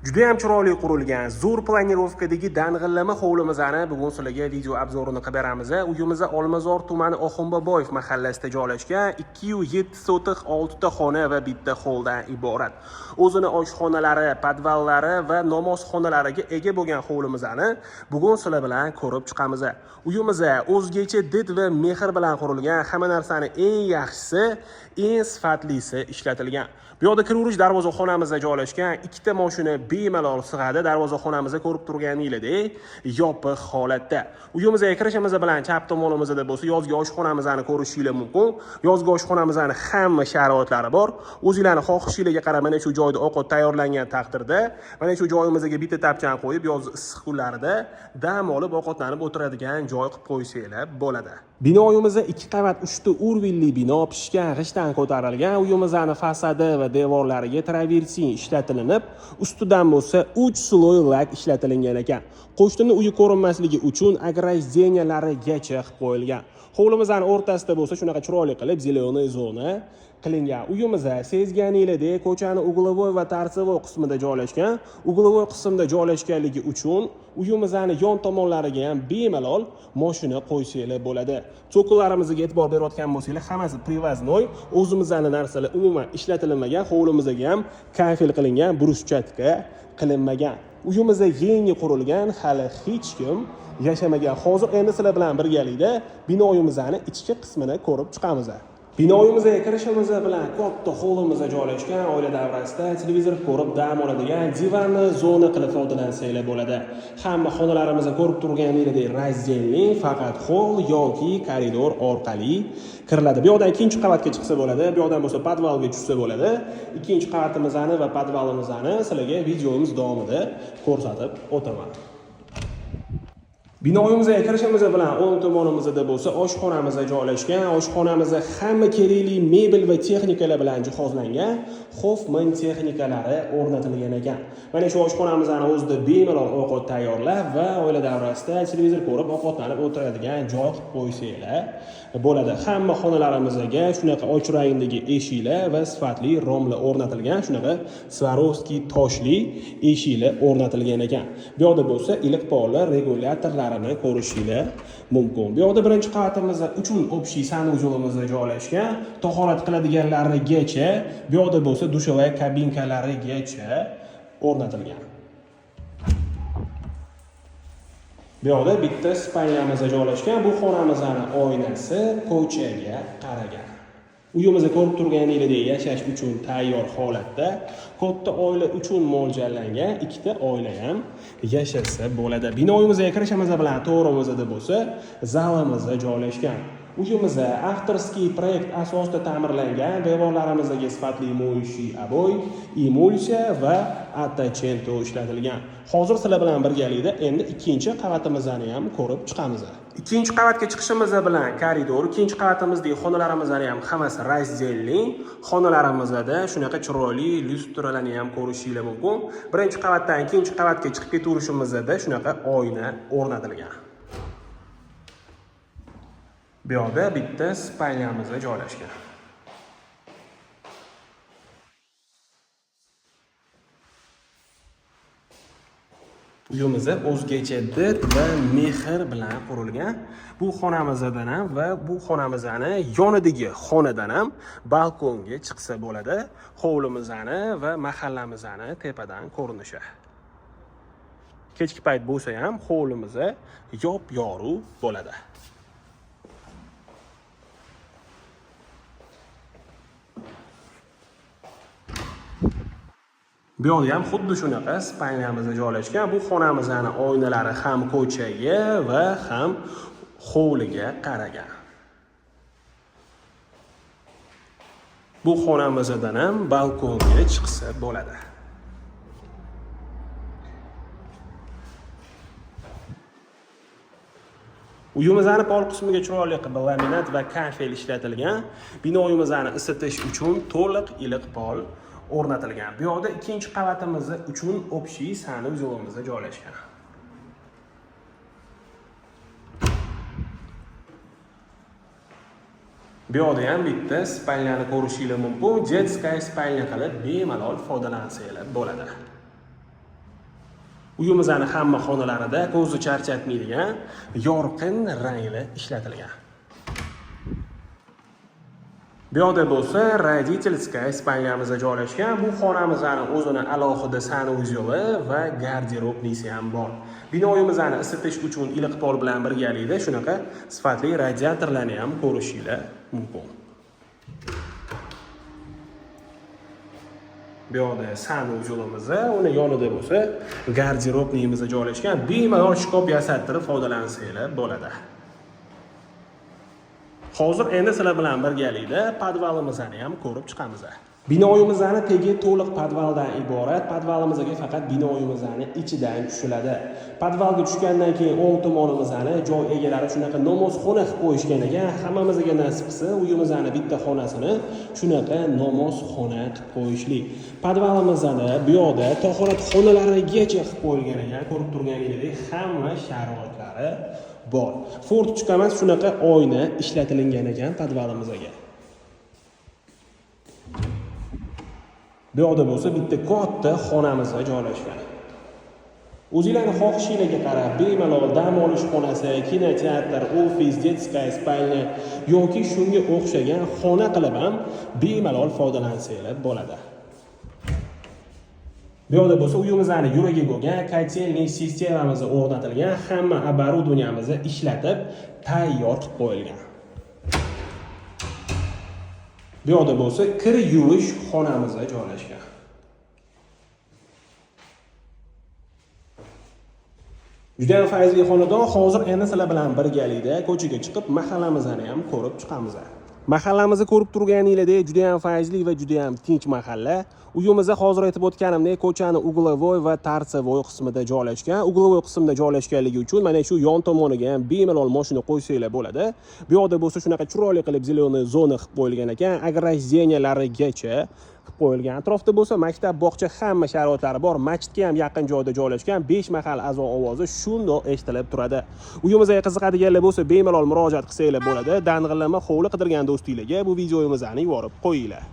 Juda ham chiroyli qurilgan, zo'r planirovkadagi dang'illama hovlimizni bugun sizlarga video obzorini qilib beramiz. Uyimiz Olmazor tumani Oxunboboyev mahallasida joylashgan 207 sotix 6 ta xona va bitta holdan iborat. O'zini oshxonalari, podvallari va namozxonalariga ega bo'lgan hovlimizni bugun sizlar bilan ko'rib chiqamiz. Uyimiz o'zgacha did va mehr bilan qurilgan, hamma narsani eng yaxshisi, eng sifatlisi ishlatilgan. Bu yerda kirish darvozaxonamizda joylashgan, ikkita mashina bemalol sig'adi. Darvozaxonamizni ko'rib turganingizdek, yopiq holatda. Uyimizga kirishimiz bilan chap tomonimizda bo'lsa, yozgi oshxonamizni ko'rishingiz mumkin. Yozgi oshxonamizning hamma sharoitlari bor. O'zingizlarning xohishingizga qarab mana shu joyda ovqat tayyorlangan taqdirda, mana shu joyimizga bitta tapchani qo'yib, yoz issiq kunlarida dam olib ovqatlanib o'tiradigan joy qilib qo'ysanglar bo'ladi. Binoyimizda 2 qavat 3 ta urvilli bino pishgan g'ishtdan ko'tarilgan. Uyimizning fasadi va devorlariga traversin ishlatilinib, ustidan bo'lsa 3 sloy lak ishlatilingan ekan. Qo'shnining uyi ko'rinmasligi uchun ограждениялarigacha qilib qo'yilgan. Hovlimizning o'rtasida bo'lsa shunaqa chiroyli qilib zelenoy zona qilingan. Uyimiz sezganingizdek ko'chaning uglovoy va tarsivoy qismida joylashgan. Uglovoy qismida joylashganligi uchun uyimizning yon tomonlariga ham bemalol mashina qo'ysanglar bo'ladi. Cho'qillarimizga e'tibor berayotgan bo'lsanglar, hammasi privoznoy, o'zimizning narsalar umuman ishlatilmagan, hovlimizga ham kafil qilingan, bruschatka qilinmagan. Uyimizda yangi qurilgan, hali hech kim yashamagan. Hozir endi sizlar bilan birgalikda binoyimizning ichki qismini ko'rib chiqamiz. Binoyimizga kirishimiz bilan katta hovlimizda joylashgan, oila davrasida televizor ko'rib dam oladigan divanni zona qilib foydalansanglar bo'ladi. Hamma xonalarimizni ko'rib turganingizdek razdelning faqat hol yoki koridor orqali kiriladi. Bu yerdan ikkinchi qavatga chiqsa bo'ladi, bu yerdan bo'lsa podvalga tushsa bo'ladi. Ikkinchi qavatimizni va podvalimizni sizlarga videomiz davomida ko'rsatib o'taman. Binoyimizga kirishimiz bilan o'ng tomonimizda bo'lsa oshxonamiz joylashgan. Oshxonamizda hamma kerakli mebel va texnikalar bilan jihozlangan. Hoffman texnikalari o'rnatilgan ekan. Mana shu oshxonamizning o'zida bemalol ovqat tayyorlab va oila davrasida televizor ko'rib ovqatlanib o'tiradigan joy qilib qo'ysanglar bo'ladi. Hamma xonalarimizga shunaqa och rangdagi eshiklar va sifatli romlar o'rnatilgan. Shunaqa Swarovski toshli eshiklar o'rnatilgan ekan. Bu yerda bo'lsa iliq pollar, regulyatorlar ko'rishingiz mumkin. Bu yerda birinchi qavatimiz uchun общий sanuzolimizda joylashgan. Tahorat qiladiganlarigacha, bu yerda bo'lsa dushovoy kabinkalarigacha o'rnatilgan. Bu yerda bitta spalnyamiz joylashgan. Bu xonamizning oynasi ko'chaga qaragan. Uyimizni ko'rib turganingizdek yashash uchun tayyor holatda, katta oila uchun mo'ljallangan, ikkita oila ham yashasa bo'ladi. Binoyimizga kirishimiz bilan to'g'rimizda bo'lsa, zalimizda joylashgan. Uyimiz avtorskiy proyekt asosida ta'mirlangan, devorlarimizga sifatli mo'yshiy aboy, emulsiya va attachento ishlatilgan. Hozir sizlar bilan birgalikda endi ikkinchi qavatimizni ham ko'rib chiqamiz. Ikkinchi qavatga chiqishimiz bilan koridor, ikkinchi qavatiimizdagi xonalarimizni ham hammasi razdelli. Xonalarimizda shunaqa chiroyli lyustralarni ham ko'rishingiz mumkin. Birinchi qavatdan ikkinchi qavatga chiqib ketaverishimizda shunaqa oyna o'rnatilgan. Bu yerda bitta spalnyamiz joylashgan. Uyimiz o'zgacha did va mehr bilan qurilgan. Bu xonamizdan ham va bu xonamizning yonidagi xonadan ham balkonga chiqsa bo'ladi. Hovlimizni va mahallamizni tepadan ko'rinishi. Kechki payt bo'lsa ham hovlimiz yop-yorug' bo'ladi. Bu yerda ham xuddi shunaqa spalnyamizda joylashgan. Bu xonamizning oynalari ham ko'chaga va ham hovliga qaragan. Bu xonamizdan ham balkonga chiqsa bo'ladi. Uyimizning pol qismiga chiroyli qilib laminat va kafel ishlatilgan. Binoyimizni isitish uchun to'liq iliq pol o'rnatilgan. Bu yerda ikkinchi qavatimiz uchun общий sanuzolimizda joylashgan. Bu yerda ham bitta spalnyani ko'rishingiz mumkin. Детская spalnya qilib bemalol foydalansanglar bo'ladi. Uyimizning hamma xonalarida ko'zni charchatmaydigan yorqin rangli ishlatilgan. Bu yerda bo'lsa родительская spalnyamiz joylashgan. Bu xonamizning o'zini alohida sanuzyoli va garderobnisi ham bor. Binoyimizni isitish uchun iliq pol bilan birgalikda shunaqa sifatli radiatorlarni ham ko'rishingiz mumkin. Bu yerda sanuzyolimiz, uni yonida bo'lsa garderobnimiz joylashgan. Bemalol shkop yasattirib foydalansanglar bo'ladi. Hozir endi sizlar bilan birgalikda podvalimizni ham ko'rib chiqamiz. Binoyimizning tegi to'liq podvaldan iborat. Podvalimizga faqat binoyimizning ichidan tushiladi. Podvalga tushgandan keyin o'ng tomonimizni joy egalari shunaqa namozxona qilib qo'yishgan ekan. Hammamizga nasib qilsa, uyimizning bitta xonasini shunaqa namozxona qilib qo'yishlik. Podvalimizni bu yerda tahorat xonalarigacha qilib qo'yilgan ekan. Ko'rib turganingizdek, hamma sharoitlari bor. Fortchka emas, shunaqa oyna ishlatilingan ekan podvalimizga. Bu yerda bo'lsa bitta katta xonamiz joylashgan. O'zingizlarning xohishingizga qarab bemalol dam olish xonasi, kinoteatr, ofis, детская spalnya yoki shunga o'xshagan xona qilib ham bemalol foydalansanglar bo'ladi. Bu yerda bo'lsa uyimizning yuragi bo'lgan kotelniy sistemamiz o'rnatilgan, hamma оборудованiyamiz ishlatib tayyor qilib qo'yilgan. Bu yerda bo'lsa kir yuvish xonamiz joylashgan. Juda ham fayzli xonadon. Hozir endi sizlar bilan birgalikda ko'chaga chiqib mahallamizni ham ko'rib chiqamiz. Mahallamizni ko'rib turganingizdek, juda ham fayzli va juda ham tinch mahalla. Uyimizda hozir aytib o'tganimdek, ko'chaning uglovoy va tarsovoy qismida joylashgan. Uglovoy qismida joylashganligi uchun mana shu yon tomoniga ham bemalol mashina qo'ysanglar bo'ladi. Bu yerda bo'lsa shunaqa chiroyli qilib zелёный zona qilib qo'yilgan ekan, ограждениялarigacha qilib qo'yilgan. Atrofda bo'lsa maktab, bog'cha hamma sharoitlari bor. Masjidga ham yaqin joyda joylashgan. 5 mahal azon ovozi shundoq eshitilib turadi. Uyimizga qiziqadiganlar bo'lsa bemalol murojaat qilsanglar bo'ladi. Dang'illama hovli qidirgan do'stinglarga bu videomizni yuborib qo'yinglar.